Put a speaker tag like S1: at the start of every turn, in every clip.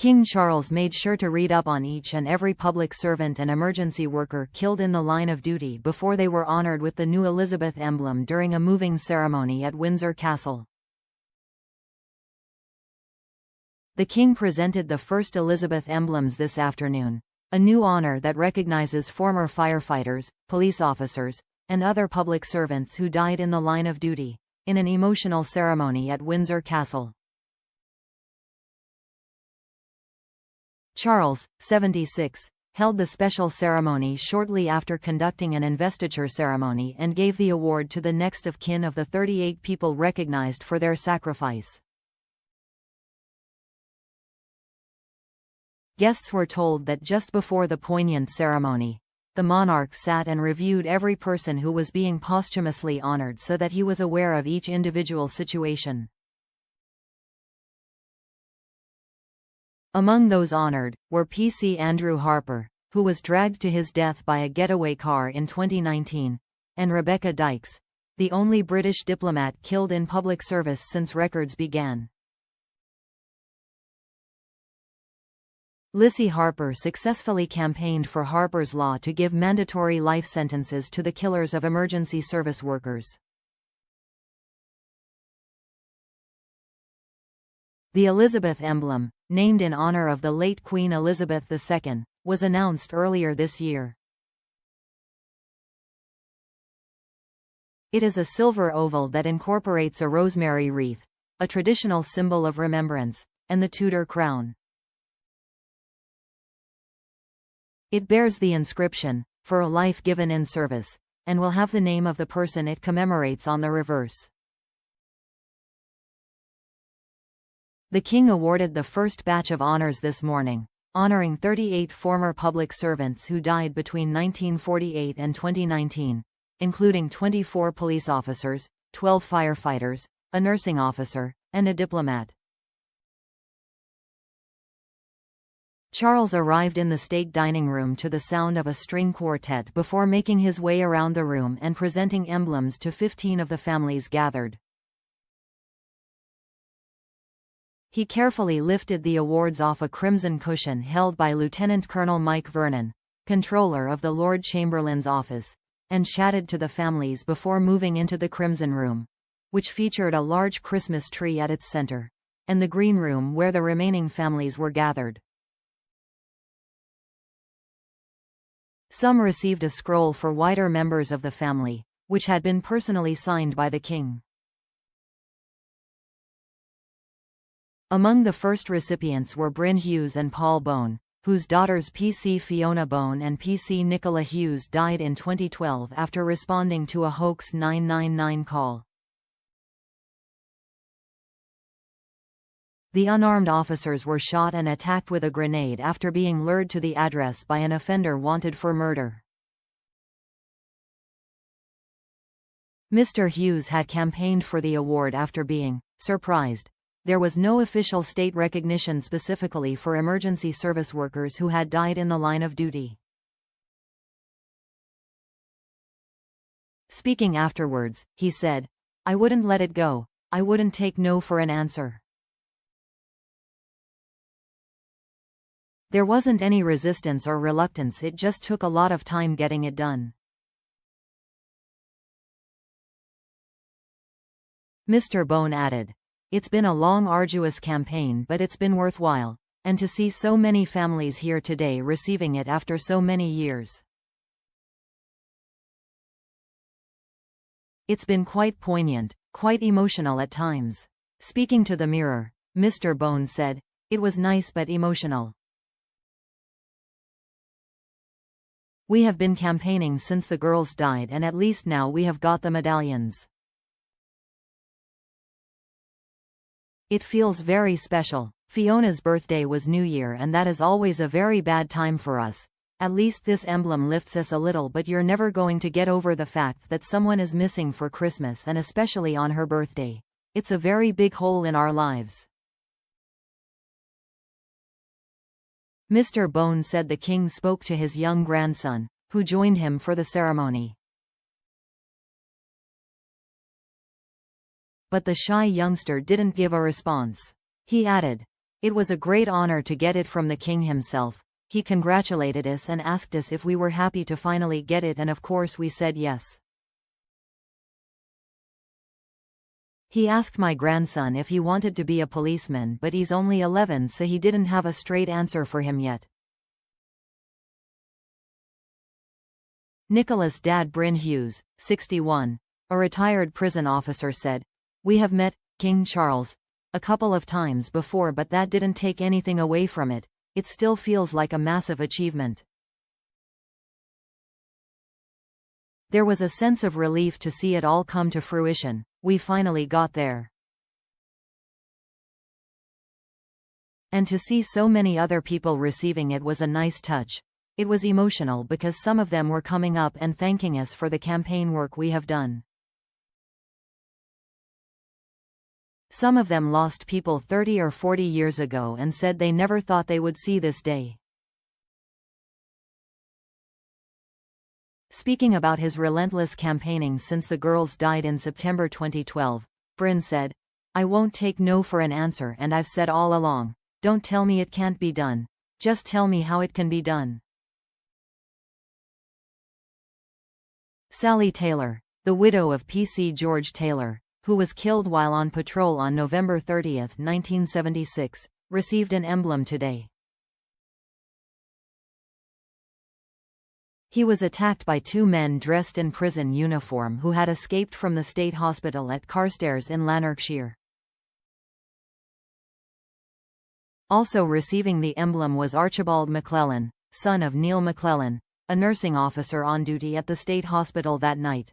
S1: King Charles made sure to read up on each and every public servant and emergency worker killed in the line of duty before they were honored with the new Elizabeth emblem during a moving ceremony at Windsor Castle. The King presented the first Elizabeth emblems this afternoon, a new honor that recognizes former firefighters, police officers, and other public servants who died in the line of duty, in an emotional ceremony at Windsor Castle. Charles, 76, held the special ceremony shortly after conducting an investiture ceremony and gave the award to the next of kin of the 38 people recognized for their sacrifice. Guests were told that just before the poignant ceremony, the monarch sat and reviewed every person who was being posthumously honored so that he was aware of each individual situation. Among those honored were P.C. Andrew Harper, who was dragged to his death by a getaway car in 2019, and Rebecca Dykes, the only British diplomat killed in public service since records began. Lissy Harper successfully campaigned for Harper's Law to give mandatory life sentences to the killers of emergency service workers. The Elizabeth emblem, named in honor of the late Queen Elizabeth II, was announced earlier this year. It is a silver oval that incorporates a rosemary wreath, a traditional symbol of remembrance, and the Tudor crown. It bears the inscription, "For a life given in service," and will have the name of the person it commemorates on the reverse. The King awarded the first batch of honors this morning, honoring 38 former public servants who died between 1948 and 2019, including 24 police officers, 12 firefighters, a nursing officer, and a diplomat. Charles arrived in the state dining room to the sound of a string quartet before making his way around the room and presenting emblems to 15 of the families gathered. He carefully lifted the awards off a crimson cushion held by Lieutenant Colonel Mike Vernon, Controller of the Lord Chamberlain's office, and chatted to the families before moving into the Crimson Room, which featured a large Christmas tree at its center, and the Green Room where the remaining families were gathered. Some received a scroll for wider members of the family, which had been personally signed by the King. Among the first recipients were Bryn Hughes and Paul Bone, whose daughters P.C. Fiona Bone and P.C. Nicola Hughes died in 2012 after responding to a hoax 999 call. The unarmed officers were shot and attacked with a grenade after being lured to the address by an offender wanted for murder. Mr. Hughes had campaigned for the award after being surprised there was no official state recognition specifically for emergency service workers who had died in the line of duty. Speaking afterwards, he said, "I wouldn't let it go. I wouldn't take no for an answer. There wasn't any resistance or reluctance, it just took a lot of time getting it done." Mr. Bone added, "It's been a long, arduous campaign, but it's been worthwhile, and to see so many families here today receiving it after so many years. It's been quite poignant, quite emotional at times." Speaking to the Mirror, Mr. Bone said, "It was nice but emotional. We have been campaigning since the girls died, and at least now we have got the medallions. It feels very special. Fiona's birthday was New Year, and that is always a very bad time for us. At least this emblem lifts us a little, but you're never going to get over the fact that someone is missing for Christmas, and especially on her birthday. It's a very big hole in our lives." Mr. Bone said the King spoke to his young grandson, who joined him for the ceremony. But the shy youngster didn't give a response. He added, It was a great honor to get it from the king himself. He congratulated us and asked us if we were happy to finally get it, and of course we said yes. He asked my grandson if he wanted to be a policeman, but he's only 11, so he didn't have a straight answer for him yet. Nicola's dad, Bryn Hughes, 61, a retired prison officer, said, "We have met King Charles a couple of times before, but that didn't take anything away from it. It still feels like a massive achievement." There was a sense of relief to see it all come to fruition. We finally got there. And to see so many other people receiving it was a nice touch. It was emotional because some of them were coming up and thanking us for the campaign work we have done. Some of them lost people 30 or 40 years ago and said they never thought they would see this day. Speaking about his relentless campaigning since the girls died in September 2012, Bryn said, "I won't take no for an answer, and I've said all along, don't tell me it can't be done. Just tell me how it can be done." Sally Taylor, the widow of P.C. George Taylor, who was killed while on patrol on November 30, 1976, received an emblem today. He was attacked by two men dressed in prison uniform who had escaped from the state hospital at Carstairs in Lanarkshire. Also receiving the emblem was Archibald McClellan, son of Neil McClellan, a nursing officer on duty at the state hospital that night.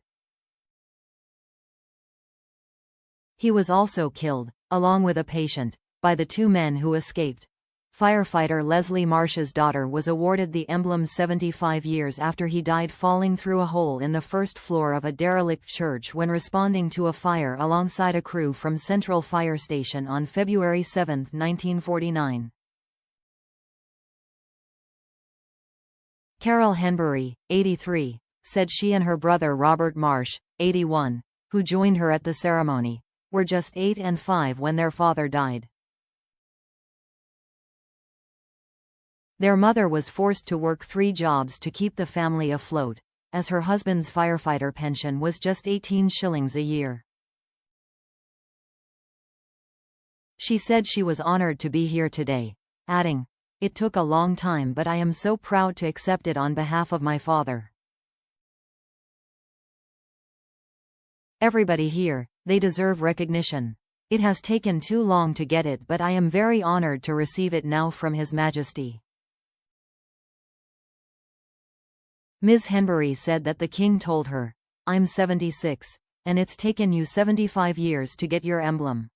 S1: He was also killed, along with a patient, by the two men who escaped. Firefighter Leslie Marsh's daughter was awarded the emblem 75 years after he died falling through a hole in the first floor of a derelict church when responding to a fire alongside a crew from Central Fire Station on February 7, 1949. Carol Henbury, 83, said she and her brother Robert Marsh, 81, who joined her at the ceremony, were just 8 and 5 when their father died. Their mother was forced to work 3 jobs to keep the family afloat, as her husband's firefighter pension was just 18 shillings a year. She said she was honored to be here today, adding, "It took a long time, but I am so proud to accept it on behalf of my father. Everybody here, they deserve recognition. It has taken too long to get it, but I am very honored to receive it now from His Majesty." Ms. Henbury said that the king told her, "I'm 76, and it's taken you 75 years to get your emblem."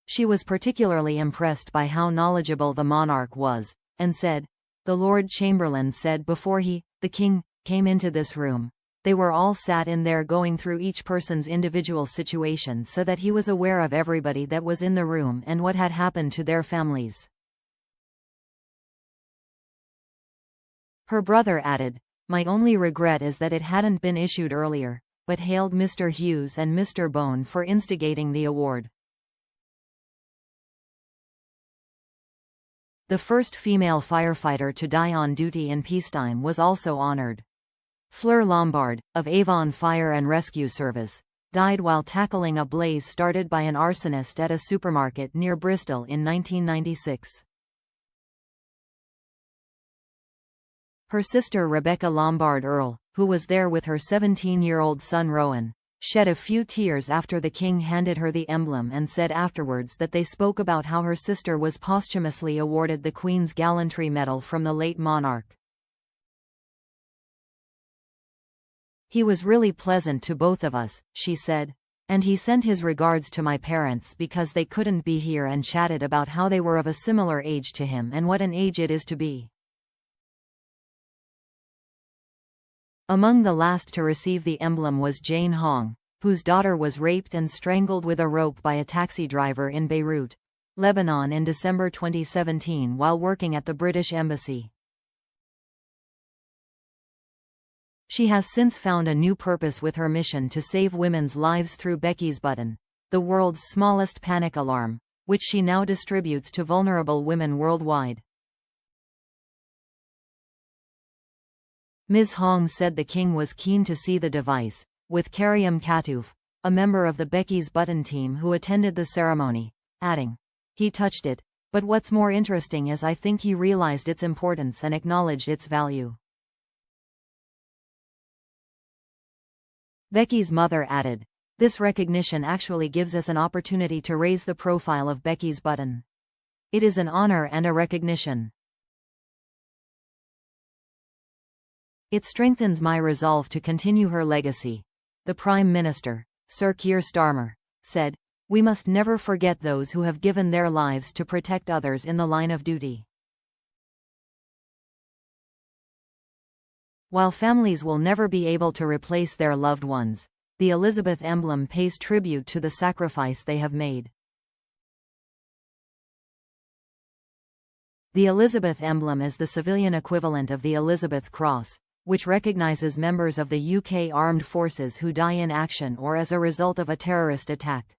S1: She was particularly impressed by how knowledgeable the monarch was, and said, "The Lord Chamberlain said before the king, came into this room, they were all sat in there going through each person's individual situation so that he was aware of everybody that was in the room and what had happened to their families." Her brother added, "My only regret is that it hadn't been issued earlier," but hailed Mr. Hughes and Mr. Bone for instigating the award. The first female firefighter to die on duty in peacetime was also honored. Fleur Lombard, of Avon Fire and Rescue Service, died while tackling a blaze started by an arsonist at a supermarket near Bristol in 1996. Her sister Rebecca Lombard Earl, who was there with her 17-year-old son Rowan, shed a few tears after the king handed her the emblem and said afterwards that they spoke about how her sister was posthumously awarded the Queen's Gallantry Medal from the late monarch. "He was really pleasant to both of us," she said. "And he sent his regards to my parents because they couldn't be here, and chatted about how they were of a similar age to him and what an age it is to be." Among the last to receive the emblem was Jane Hong, whose daughter was raped and strangled with a rope by a taxi driver in Beirut, Lebanon in December 2017 while working at the British Embassy. She has since found a new purpose with her mission to save women's lives through Becky's Button, the world's smallest panic alarm, which she now distributes to vulnerable women worldwide. Ms. Hong said the king was keen to see the device, with Karyam Katouf, a member of the Becky's Button team who attended the ceremony, adding, "He touched it, but what's more interesting is I think he realized its importance and acknowledged its value." Becky's mother added, "This recognition actually gives us an opportunity to raise the profile of Becky's Button. It is an honor and a recognition. It strengthens my resolve to continue her legacy." The Prime Minister, Sir Keir Starmer, said, "We must never forget those who have given their lives to protect others in the line of duty." While families will never be able to replace their loved ones, the Elizabeth emblem pays tribute to the sacrifice they have made. The Elizabeth emblem is the civilian equivalent of the Elizabeth Cross, which recognizes members of the UK armed forces who die in action or as a result of a terrorist attack.